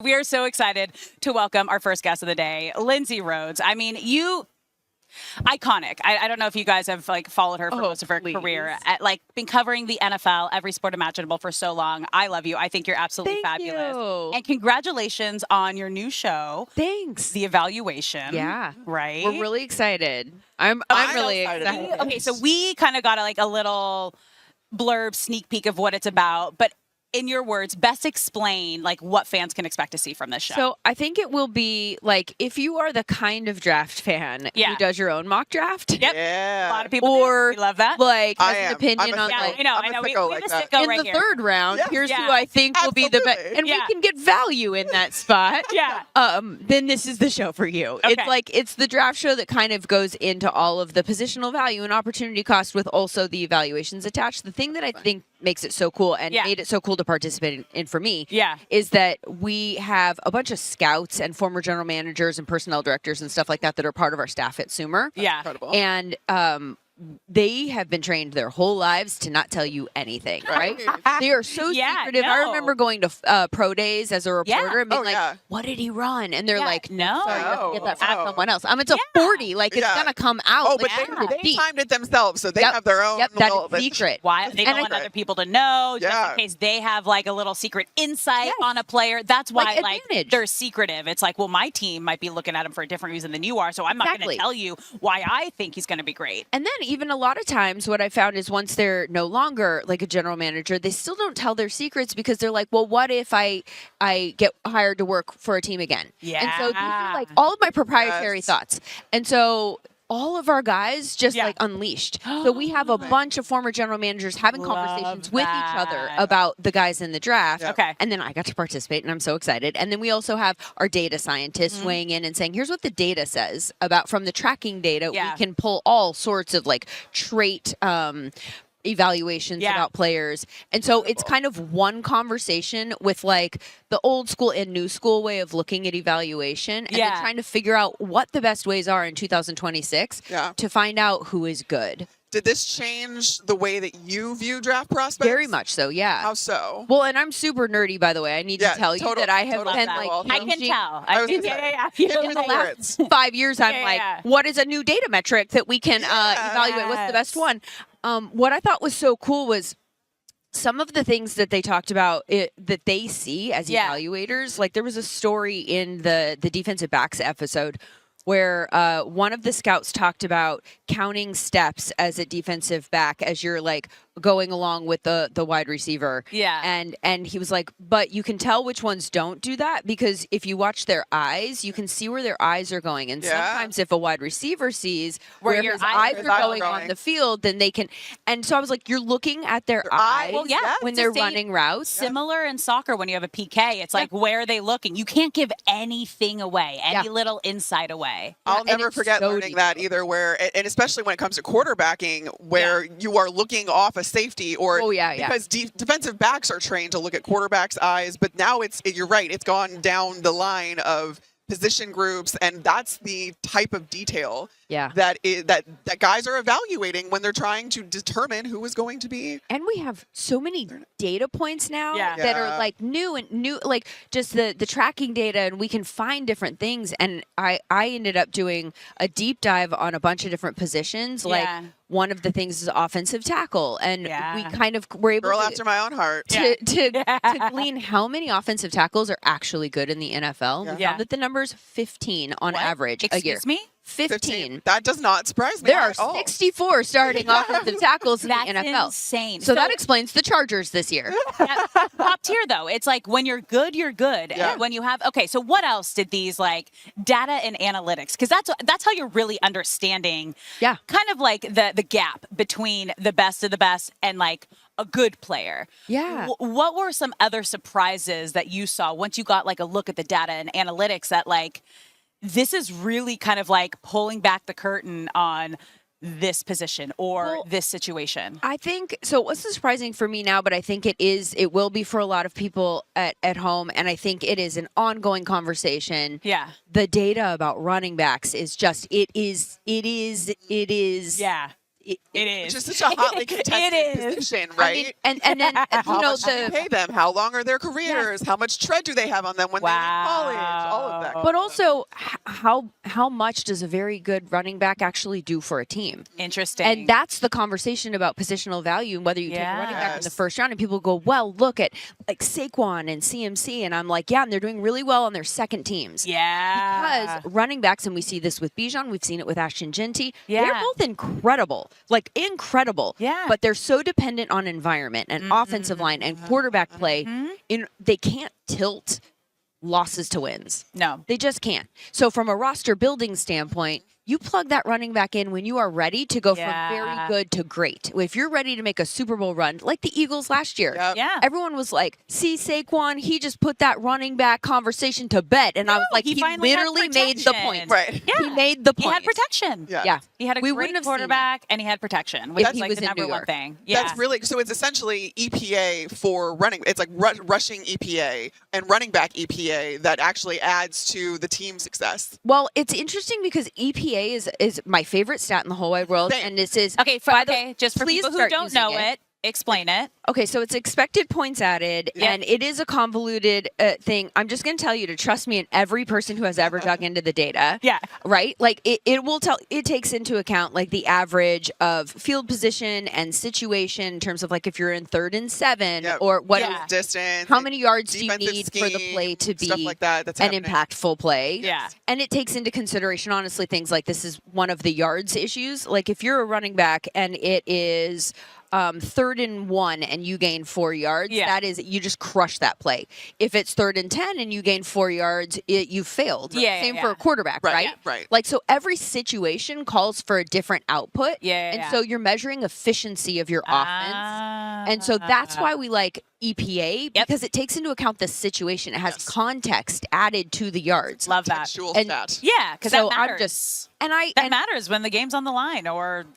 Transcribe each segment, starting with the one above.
we are so excited to welcome our first guest of the day, Lindsay Rhodes. I mean, iconic. I don't know if you guys have followed her for most of her career. Been covering the NFL, every sport imaginable for so long. I love you. I think you're absolutely fabulous. You. And congratulations on your new show. Thanks. The Evaluation. Yeah. Right? We're really excited. I'm really excited. Okay, so we kind of got a little blurb sneak peek of what it's about, but in your words, best explain what fans can expect to see from this show. So I think it will be if you are the kind of draft fan who does your own mock draft. Yep. Yeah. A lot of people or do. We love that. Has an opinion on I know. We have a sicko in right the here. third round, here's who I think will be the best. And we can get value in that spot. Then this is the show for you. Okay. It's the draft show that kind of goes into all of the positional value and opportunity cost with also the evaluations attached. The thing that I think makes it so cool and made it so cool to participate in for me is that we have a bunch of scouts and former general managers and personnel directors and stuff like that are part of our staff at Sumer. Incredible. And they have been trained their whole lives to not tell you anything, right? They are so secretive. I remember going to pro days as a reporter and being what did he run? And they're like, no. Sorry, you have to get that from someone else. It's a 40. It's going to come out. Oh, but they timed it themselves, so they have their own that secret. Why they don't want other people to know, just in case they have a little secret insight on a player. That's why they're secretive. It's well, my team might be looking at him for a different reason than you are, so I'm not going to tell you why I think he's going to be great. And then even a lot of times what I found is once they're no longer a general manager, they still don't tell their secrets because they're well, what if I get hired to work for a team again? Yeah. And so these are all of my proprietary thoughts. And so all of our guys just unleashed. So we have a bunch of former general managers having conversations with each other about the guys in the draft. Okay. And then I got to participate and I'm so excited. And then we also have our data scientists weighing in and saying, here's what the data says about from the tracking data. We can pull all sorts of trait evaluations about players. And so it's kind of one conversation with the old school and new school way of looking at evaluation and then trying to figure out what the best ways are in 2026 to find out who is good. Did this change the way that you view draft prospects? Very much so, yeah. How so? Well, and I'm super nerdy, by the way. I need to tell you that I have been I can tell. In the last 5 years, I'm what is a new data metric that we can evaluate? What's the best one? What I thought was so cool was some of the things that they talked about that they see as evaluators. There was a story in the defensive backs episode where one of the scouts talked about counting steps as a defensive back as you're going along with the wide receiver. Yeah. And he was but you can tell which ones don't do that because if you watch their eyes, you can see where their eyes are going. And sometimes if a wide receiver sees where his eyes are going on the field, then they can. And so I was you're looking at their eyes when they're running routes. Similar in soccer when you have a PK, it's where are they looking? You can't give anything away, any little insight away. I'll never forget learning that either and especially when it comes to quarterbacking where you are looking off a safety or because defensive backs are trained to look at quarterbacks' eyes, but now you're right, it's gone down the line of position groups, and that's the type of detail that guys are evaluating when they're trying to determine who is going to be. And we have so many data points now that are new, just the tracking data, and we can find different things. And I ended up doing a deep dive on a bunch of different positions, one of the things is offensive tackle, and we kind of were able Girl after my own heart to glean how many offensive tackles are actually good in the NFL. We found that the number's 15 on average a year. Excuse me? 15. That does not surprise me. There are 64 starting offensive tackles in the NFL. Insane. So that explains the Chargers this year. Top tier though. It's when you're good, you're good. Yeah. And when you have so what else did these data and analytics? Because that's how you're really understanding kind of the gap between the best of the best and a good player. Yeah. What were some other surprises that you saw once you got a look at the data and analytics that this is really kind of pulling back the curtain on this position or this situation? I think so. What's surprising for me now, but I think it will be for a lot of people at home, and I think it is an ongoing conversation. Yeah. The data about running backs is just it is It is. Which is such a hotly contested position, right? I mean, and then how much do you pay them? How long are their careers? How much tread do they have on them when they leave college? All of that. But also, how much does a very good running back actually do for a team? Interesting. And that's the conversation about positional value and whether you take a running back in the first round. And people go, well, look at like Saquon and CMC. And I'm like, yeah, and they're doing really well on their second teams. Yeah. Because running backs, and we see this with Bijan, we've seen it with Ashton Genty, they're both incredible. Like incredible. Yeah. But they're so dependent on environment and offensive line and quarterback play. They can't tilt losses to wins. No. They just can't. So from a roster building standpoint, you plug that running back in when you are ready to go from very good to great. If you're ready to make a Super Bowl run, like the Eagles last year, everyone was like, see Saquon, he just put that running back conversation to bed. And I was like, he literally made the point. Right. Yeah. He made the point. He had protection. Yeah. He had a great quarterback and he had protection, which is like the number one thing. Yeah. That's really, so it's essentially EPA for running. It's like rushing EPA and running back EPA that actually adds to the team success. Well, it's interesting because EPA is my favorite stat in the whole wide world. And this is just for people who don't know it, explain it. Okay, so it's expected points added, and it is a convoluted thing. I'm just going to tell you to trust me and every person who has ever dug into the data. Yeah. Right? Like, it will tell, it takes into account, like, the average of field position and situation in terms of, like, if you're in 3rd and 7, or what distance, how many yards do you need for the play to be stuff like that, an impactful play. Yeah. And it takes into consideration, honestly, things like this is one of the yards issues. Like, if you're a running back and it is 3rd and 1 and you gain 4 yards, that is, you just crush that play. If it's 3rd and 10 and you gain 4 yards, you failed. Same for a quarterback, right? Right. Like, so every situation calls for a different output. And so you're measuring efficiency of your offense. And so that's why we like EPA, because it takes into account the situation. It has context added to the yards. Love that. Stat. Yeah, because so that matters. That matters when the game's on the line or...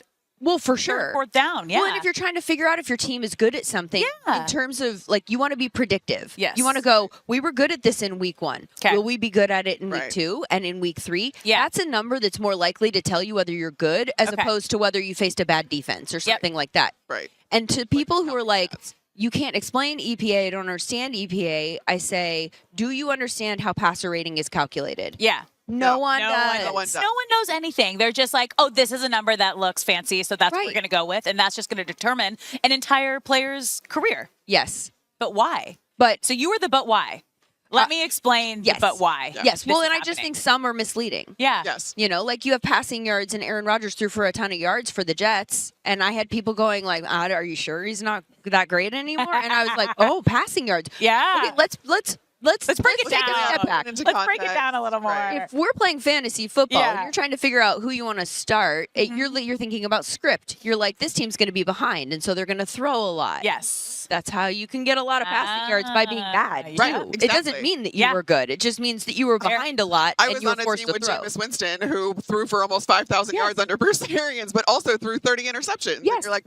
Well, for sure. 4th down, Well, and if you're trying to figure out if your team is good at something, in terms of, like, you want to be predictive. Yes. You want to go, we were good at this in week 1. Okay. Will we be good at it in week 2 and in week 3? Yeah. That's a number that's more likely to tell you whether you're good as opposed to whether you faced a bad defense or something like that. Right. And to people who are like, you can't explain EPA, I don't understand EPA, I say, do you understand how passer rating is calculated? Yeah. No one does. No one does. No one knows anything. They're just like, oh, this is a number that looks fancy, so that's what we're going to go with. And that's just going to determine an entire player's career. Yes. But why? So you were the but why. Let me explain the but why. Yes. Well, and I just think some are misleading. Yeah. Yes. You know, like you have passing yards and Aaron Rodgers threw for a ton of yards for the Jets. And I had people going like, are you sure he's not that great anymore? And I was like, oh, passing yards. Yeah. Okay, let's break it take down. a step back. Let's break it down a little more. If we're playing fantasy football and you're trying to figure out who you want to start, you're thinking about script. You're like, this team's going to be behind, and so they're going to throw a lot. Yes. That's how you can get a lot of passing yards by being bad. Right. Too. Exactly. It doesn't mean that you were good. It just means that you were behind a lot and you were forced to throw. I was on a team with Jameis Winston who threw for almost 5,000 yards under Bruce Arians, but also threw 30 interceptions. Yes. And you're like,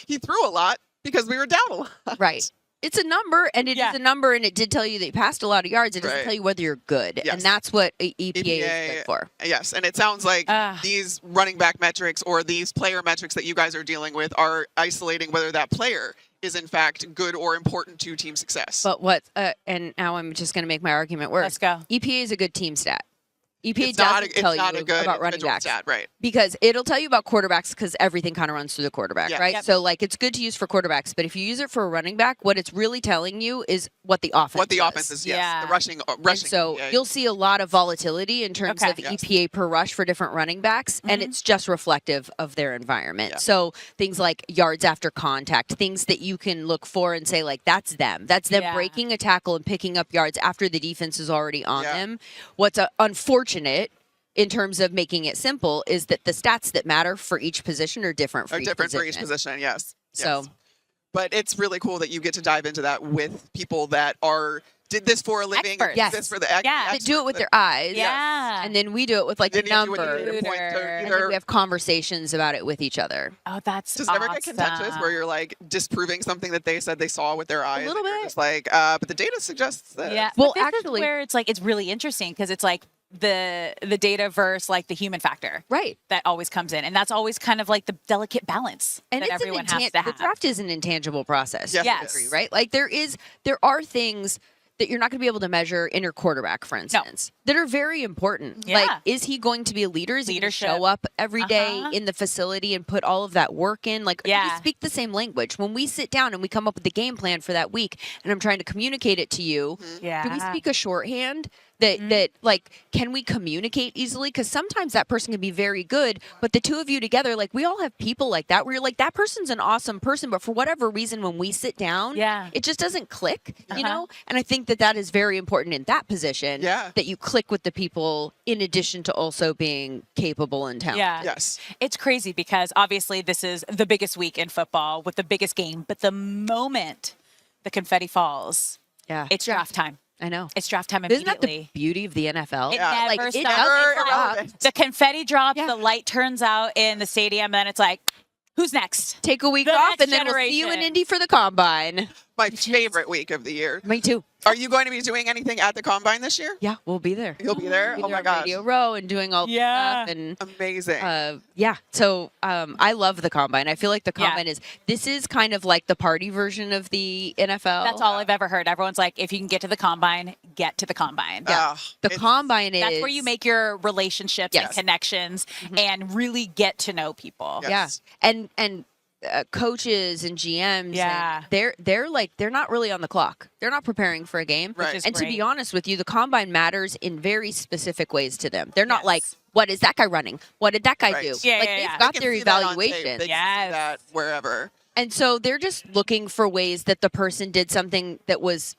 he threw a lot because we were down a lot. Right. It's a number, and it is a number, and it did tell you that you passed a lot of yards. It doesn't tell you whether you're good, and that's what EPA is good for. Yes, and it sounds like these running back metrics or these player metrics that you guys are dealing with are isolating whether that player is in fact good or important to team success. But what, and now I'm just going to make my argument work. Let's go. EPA is a good team stat. EPA doesn't tell you about running backs. Stat, right. Because it'll tell you about quarterbacks because everything kind of runs through the quarterback, right? Yep. So, like, it's good to use for quarterbacks, but if you use it for a running back, what it's really telling you is what the offense is, yes. The rushing. And so you'll see a lot of volatility in terms of Yes. EPA per rush for different running backs, and it's just reflective of their environment. Yeah. So things like yards after contact, things that you can look for and say, like, that's them. That's them breaking a tackle and picking up yards after the defense is already on them. What's unfortunate in terms of making it simple is that the stats that matter for each position are different for each position. Yes. So, but it's really cool that you get to dive into that with people that did this for a living. Experts. Yes. This for the that do it with their eyes. Yeah. And then we do it with like the number. And then we have conversations about it with each other. Oh, that's Does awesome. it ever get contentious where you're like disproving something that they said they saw with their eyes? A little bit. Just like, but the data suggests that. Yeah. Well, But this actually, is where it's like it's really interesting because it's like the data versus like the human factor. Right. That always comes in. And that's always kind of like the delicate balance and that everyone has to have. The draft is an intangible process. Yes. Right? Like there are things that you're not going to be able to measure in your quarterback, for instance, that are very important. Yeah. Like, is he going to be a leader? Is he going to show up every day in the facility and put all of that work in? Like, do we speak the same language? When we sit down and we come up with the game plan for that week and I'm trying to communicate it to you, do we speak a shorthand? That like, can we communicate easily? Because sometimes that person can be very good, but the two of you together, like we all have people like that where you're like, that person's an awesome person, but for whatever reason, when we sit down, it just doesn't click, you know? And I think that is very important in that position, that you click with the people in addition to also being capable and talented. Yeah. Yes. It's crazy because obviously this is the biggest week in football with the biggest game, but the moment the confetti falls, it's draft time. I know. It's draft time immediately. Isn't that the beauty of the NFL? It never like, stops. It never the confetti drops, the light turns out in the stadium, and then it's like, who's next? Take a week off, and then we'll see you in Indy for the Combine. My favorite week of the year. Me too. Are you going to be doing anything at the Combine this year? Yeah, we'll be there. You'll be there? We'll be oh my there on gosh. Radio Row and doing all the stuff. And amazing. So I love the Combine. I feel like the Combine this is kind of like the party version of the NFL. That's all I've ever heard. Everyone's like, if you can get to the Combine, get to the Combine. Yeah. The Combine is... That's where you make your relationships and connections and really get to know people. Yes. Yeah. And coaches and GMs, and they're not really on the clock. They're not preparing for a game. Right. And to be honest with you, the Combine matters in very specific ways to them. They're not like, what is that guy running? What did that guy do? Yeah, like they've got their evaluation. They can see that wherever. And so they're just looking for ways that the person did something that was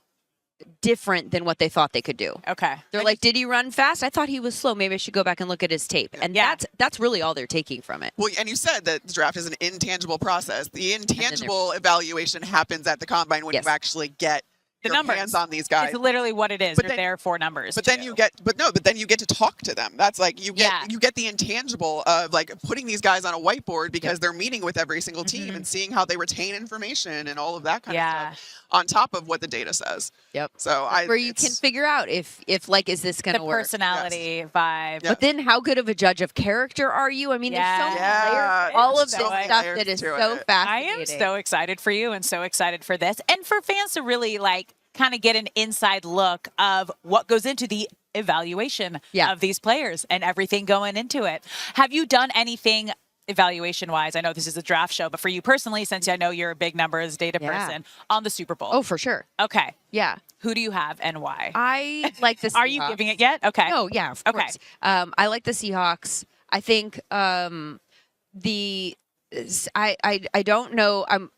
different than what they thought they could do. Okay. They're like, did he run fast? I thought he was slow. Maybe I should go back and look at his tape. And that's really all they're taking from it. Well, and you said that the draft is an intangible process. The intangible evaluation happens at the Combine when you actually get the your hands on these guys. It's literally what it is. They're there for numbers. But then you get to talk to them. That's like you get the intangible of like putting these guys on a whiteboard because they're meeting with every single team and seeing how they retain information and all of that kind of stuff on top of what the data says. Yep. So where you can figure out if like, is this going to work? The personality vibe. But then how good of a judge of character are you? I mean, there's so many layers. All of this stuff that is so fascinating. I am so excited for you and so excited for this. And for fans to really like kind of get an inside look of what goes into the evaluation of these players and everything going into it. Have you done anything evaluation-wise? I know this is a draft show, but for you personally, since I know you're a big numbers data person, on the Super Bowl. Oh, for sure. Okay. Yeah. Who do you have and why? I like the Seahawks. Are you giving it yet? Okay. Oh, yeah, of course. I like the Seahawks. I think I don't know.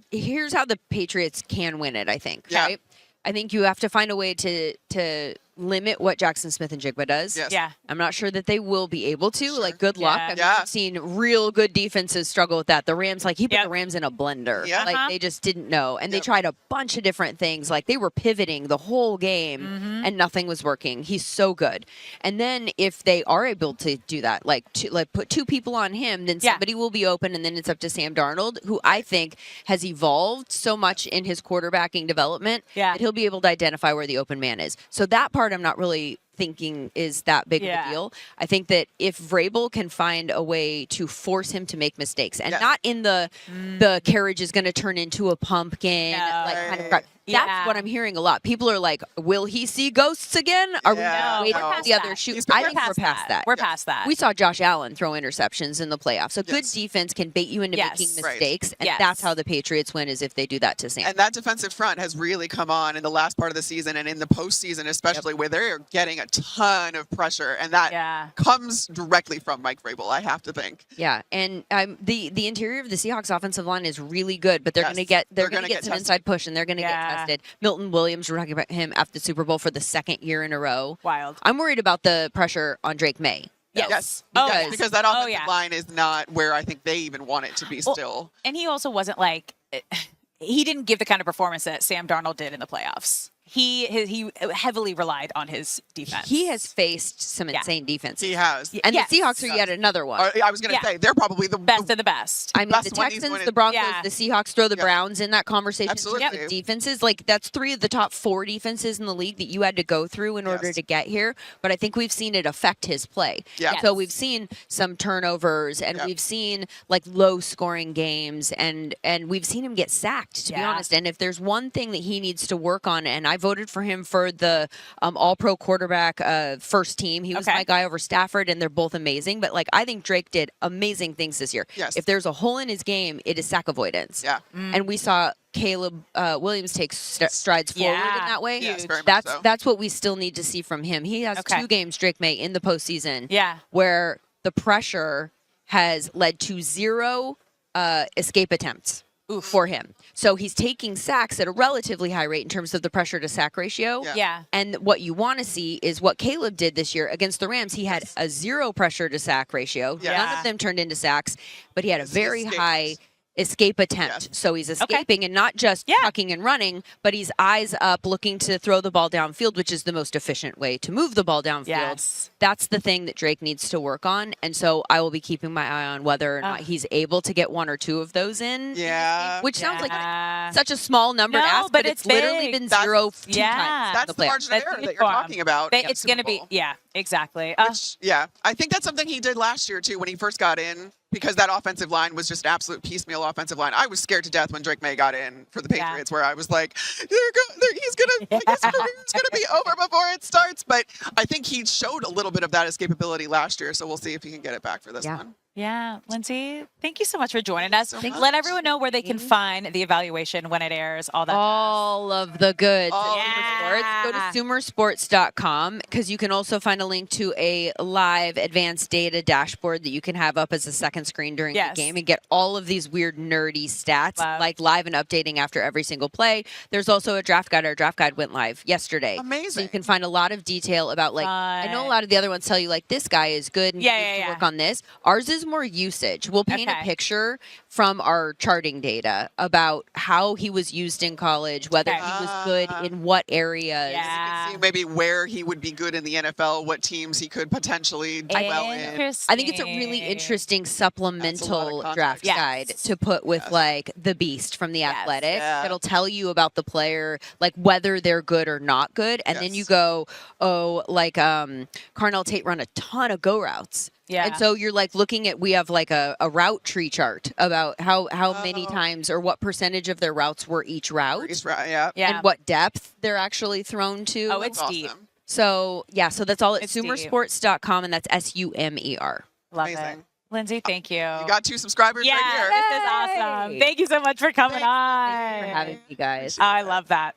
Here's how the Patriots can win it, I think. Yeah. Right? I think you have to find a way to limit what Jackson Smith-Njigba does. Yes. Yeah. I'm not sure that they will be able to. Sure. Like, good luck. I've seen real good defenses struggle with that. The Rams, like, he put the Rams in a blender. Yeah. Like, they just didn't know. And they tried a bunch of different things. Like, they were pivoting the whole game, and nothing was working. He's so good. And then if they are able to do that, like put two people on him, then somebody will be open, and then it's up to Sam Darnold, who I think has evolved so much in his quarterbacking development that he'll be able to identify where the open man is. So that part I'm not really thinking is that big of a deal. I think that if Vrabel can find a way to force him to make mistakes and not in the carriage is going to turn into a pumpkin, like kind of crap. That's what I'm hearing a lot. People are like, will he see ghosts again? Are we waiting for the other shoot? I think we're past that. We're past that. We saw Josh Allen throw interceptions in the playoffs. So good defense can bait you into making mistakes. And that's how the Patriots win, is if they do that to Sam. And that defensive front has really come on in the last part of the season and in the postseason, especially where they're getting a ton of pressure. And that comes directly from Mike Vrabel, I have to think. Yeah. And the interior of the Seahawks offensive line is really good, but they're going to get some inside push, and they're going to get tested. Milton Williams, we're talking about him after the Super Bowl for the second year in a row. Wild. I'm worried about the pressure on Drake May. Yes. Because that offensive line is not where I think they even want it to be still. And he also wasn't like, he didn't give the kind of performance that Sam Darnold did in the playoffs. he heavily relied on his defense. He has faced some insane defenses. He has. And the Seahawks are yet another one. I was going to say, they're probably the best of the best. I mean, the Texans, the Broncos, the Seahawks, throw the Browns in that conversation. Absolutely. With defenses. Like, that's 3 of the top 4 defenses in the league that you had to go through in order to get here. But I think we've seen it affect his play. Yeah. So we've seen some turnovers, and we've seen, like, low-scoring games, and we've seen him get sacked, to be honest. And if there's one thing that he needs to work on, and I voted for him for the all-pro quarterback first team. He was my guy over Stafford, and they're both amazing. But, like, I think Drake did amazing things this year. Yes. If there's a hole in his game, it is sack avoidance. Yeah. And we saw Caleb Williams take strides forward in that way. Yes, very much that's so. that's what we still need to see from him. He has 2 games, Drake May, in the postseason where the pressure has led to 0 escape attempts. For him. So he's taking sacks at a relatively high rate in terms of the pressure to sack ratio. Yeah. And what you want to see is what Caleb did this year against the Rams. He had a 0 pressure to sack ratio. None of them turned into sacks, but he had a very high escape attempt. So he's escaping and not just tucking and running, but he's eyes up looking to throw the ball downfield, which is the most efficient way to move the ball downfield. That's the thing that Drake needs to work on. And so I will be keeping my eye on whether or not he's able to get 1 or 2 of those in. Which sounds like such a small number to ask, but it's literally been 0 2 times. That's the margin of error that you're talking about. It's going to be, exactly. Which, I think that's something he did last year, too, when he first got in. Because that offensive line was just an absolute piecemeal offensive line. I was scared to death when Drake May got in for the Patriots, where I was like, his career's gonna be over before it starts. But I think he showed a little bit of that escapability last year, so we'll see if he can get it back for this one. Yeah, Lindsay, thank you so much for joining us. Let everyone know where they can find the evaluation when it airs, all that. All of the goods. Go to sumersports.com because you can also find a link to a live advanced data dashboard that you can have up as a second screen during the game and get all of these weird nerdy stats like live and updating after every single play. There's also a draft guide. Our draft guide went live yesterday. Amazing. So you can find a lot of detail about I know a lot of the other ones tell you like this guy is good and you need to work on this. Ours is more usage. We'll paint a picture from our charting data about how he was used in college, whether he was good in what areas. You can see maybe where he would be good in the NFL, what teams he could potentially do well in. I think it's a really interesting supplemental draft guide to put with like the beast from the Athletic. That'll tell you about the player, like whether they're good or not good. And then you go, Carnell Tate run a ton of go routes. Yeah. And so you're like looking at, we have like a route tree chart about how many times or what percentage of their routes were each route. And what depth they're actually thrown to. Oh, it's deep. So, so that's all at sumersports.com, and that's SUMER. Love it. Lindsay, thank you. You got 2 subscribers right here. This is awesome. Thank you so much for coming on. Thank you for having me, guys. I love that.